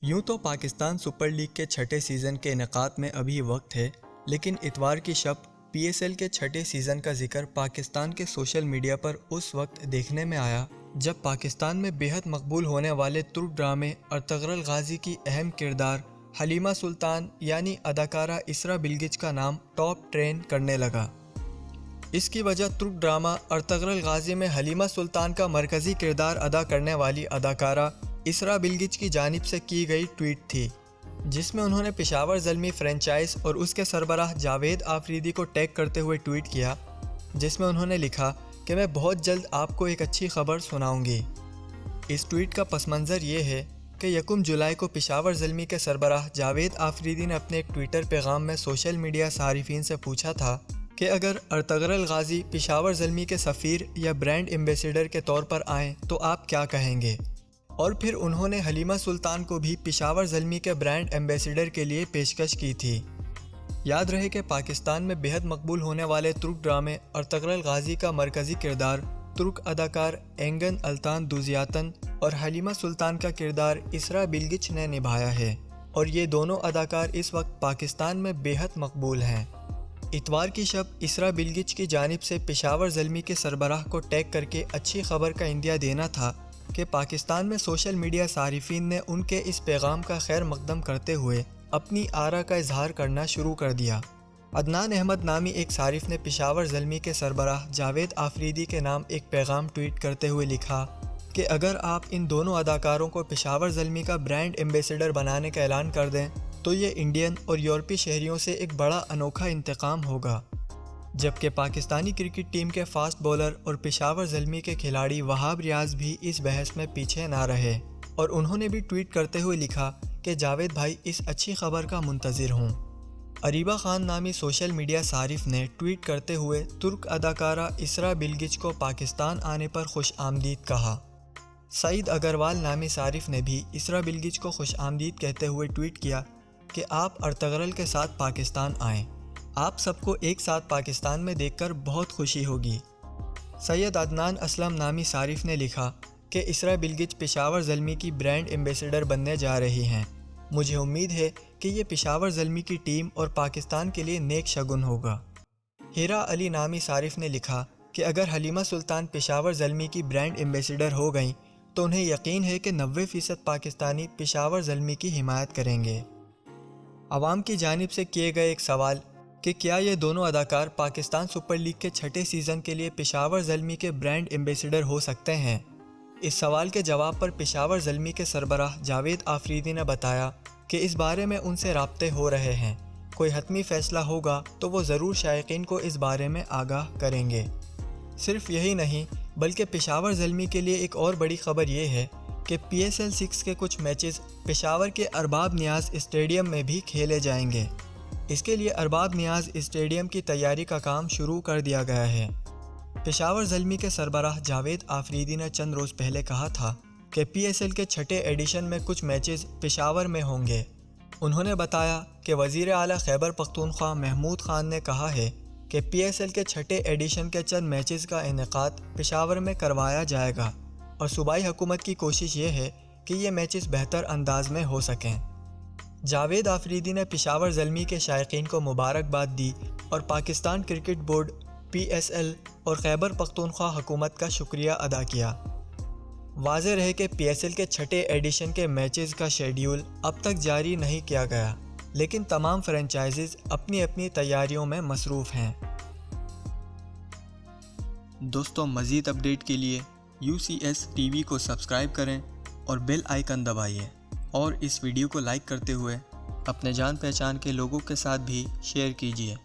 यूं तो Pakistan super league के छठे सीज़न के इनेकाद में अभी वक्त है, लेकिन इतवार की शब PSL के छठे सीज़न का जिक्र पाकिस्तान के सोशल मीडिया पर उस वक्त देखने में आया जब पाकिस्तान में बेहद मकबूल होने वाले तुर्क ड्रामे अर्तगरल गाजी की अहम किरदार हलीमा सुल्तान यानी अदाकारा इसरा बिल्गिच का नाम टॉप ट्रेंड करने लगा। इसकी वजह तुर्क ड्रामा अर्तगरल गाजी में हलीमा सुल्तान का मरकज़ी किरदार अदा करने वाली अदाकारा इसरा बिल्गिच की जानिब से की गई ट्वीट थी, जिसमें उन्होंने पेशावर ज़ल्मी फ्रेंचाइज और उसके सरबराह जावेद आफरीदी को टैग करते हुए ट्वीट किया, जिसमें उन्होंने लिखा कि मैं बहुत जल्द आपको एक अच्छी खबर सुनाऊंगी। इस ट्वीट का पस मंज़र ये है कि 1 जुलाई को पेशावर ज़ल्मी के सरबराह जावेद आफरीदी ने अपने एक ट्विटर पैगाम में सोशल मीडिया सारिफीन से पूछा था कि अगर अर्तगरल गाजी पेशावर ज़ल्मी के सफ़ीर या ब्रांड एम्बेसडर के तौर पर आएँ तो आप क्या कहेंगे। और फिर उन्होंने हलीमा सुल्तान को भी पेशावर ज़ल्मी के ब्रांड एम्बेसडर के लिए पेशकश की थी। याद रहे कि पाकिस्तान में बेहद मकबूल होने वाले तुर्क ड्रामे अर्तगरल गाजी का मरकज़ी किरदार तुर्क अदाकार एंगन अल्तान दुजियातन और हलीमा सुल्तान का किरदार इसरा बिल्गिच ने निभाया है, और ये दोनों अदाकार इस वक्त पाकिस्तान में बेहद मकबूल हैं। इतवार की शब इसरा बिल्गिच की जानिब से पेशावर ज़ल्मी के सरबराह को टैग करके अच्छी खबर का इंदिया देना था कि पाकिस्तान में सोशल मीडिया सारिफीन ने उनके इस पैगाम का खैर मकदम करते हुए अपनी आरा का इजहार करना शुरू कर दिया। अदनान अहमद नामी एक सारिफ ने पेशावर ज़ल्मी के सरबराह जावेद आफरीदी के नाम एक पैगाम ट्वीट करते हुए लिखा कि अगर आप इन दोनों अदाकारों को पेशावर ज़ल्मी का ब्रांड एम्बेसडर बनाने का ऐलान कर दें तो ये इंडियन और यूरोपीय शहरियों से एक बड़ा अनोखा इंतकाम होगा। जबकि पाकिस्तानी क्रिकेट टीम के फास्ट बॉलर और पेशावर ज़ल्मी के खिलाड़ी वहाब रियाज भी इस बहस में पीछे ना रहे, और उन्होंने भी ट्वीट करते हुए लिखा कि जावेद भाई इस अच्छी खबर का मुंतज़िर हूँ। अरीबा खान नामी सोशल मीडिया सारिफ ने ट्वीट करते हुए तुर्क अदाकारा इसरा बिल्गिच को पाकिस्तान आने पर खुश आमदीद कहा। सईद अग्रवाल नामी सारिफ ने भी इसरा बिल्गिच को खुश आमदीद कहते हुए ट्वीट किया कि आप अर्तगरल के साथ पाकिस्तान आएँ, आप सबको एक साथ पाकिस्तान में देखकर बहुत खुशी होगी। सैयद अदनान असलम नामी सारिफ ने लिखा कि इसरा बिल्गिच पेशावर ज़ल्मी की ब्रांड एम्बेसडर बनने जा रही हैं। मुझे उम्मीद है कि ये पेशावर ज़ल्मी की टीम और पाकिस्तान के लिए नेक शगुन होगा। हीरा अली नामी सारिफ ने लिखा कि अगर हलीमा सुल्तान पेशावर ज़ल्मी की ब्रांड एम्बेसडर हो गईं तो उन्हें यकीन है कि 90% पाकिस्तानी पेशावर ज़ल्मी की हिमायत करेंगे। आवाम की जानिब से किए गए एक सवाल कि क्या ये दोनों अदाकार पाकिस्तान सुपर लीग के छठे सीज़न के लिए पेशावर ज़ल्मी के ब्रांड एम्बेसडर हो सकते हैं। इस सवाल के जवाब पर पेशावर ज़ल्मी के सरबराह जावेद आफरीदी ने बताया कि इस बारे में उनसे राब्ते हो रहे हैं, कोई हतमी फ़ैसला होगा तो वो ज़रूर शायकीन को इस बारे में आगाह करेंगे। सिर्फ यही नहीं बल्कि पेशावर ज़ल्मी के लिए एक और बड़ी खबर ये है कि PSL 6 के कुछ मैचेस पेशावर के अरबाब नियाज़ स्टेडियम में भी खेले जाएंगे। इसके लिए अरबाब नियाज़ स्टेडियम की तैयारी का काम शुरू कर दिया गया है। पेशावर ज़ल्मी के सरबराह जावेद आफरीदी ने चंद रोज़ पहले कहा था कि PSL के छठे एडिशन में कुछ मैचेस पेशावर में होंगे। उन्होंने बताया कि वज़ीर आला खैबर पख्तूनख्वा महमूद खान ने कहा है कि PSL के छठे एडिशन के चंद मैचेस का इनेकाद पेशावर में करवाया जाएगा, और सूबाई हुकूमत की कोशिश ये है कि ये मैचेस बेहतर अंदाज में हो सकें। जावेद आफरीदी ने पेशावर ज़ल्मी के शायकीन को मुबारकबाद दी और पाकिस्तान क्रिकेट बोर्ड PSL और खैबर पख्तूनख्वा हुकूमत का शुक्रिया अदा किया। वाज़ेह रहे कि PSL के छठे एडिशन के मैचेस का शेड्यूल अब तक जारी नहीं किया गया, लेकिन तमाम फ्रेंचाइजीज़ अपनी अपनी तैयारियों में मसरूफ़ हैं। दोस्तों, मज़ीद अपडेट के लिए UCS TV को सब्सक्राइब करें और बेल आइकन दबाइए, और इस वीडियो को लाइक करते हुए अपने जान पहचान के लोगों के साथ भी शेयर कीजिए।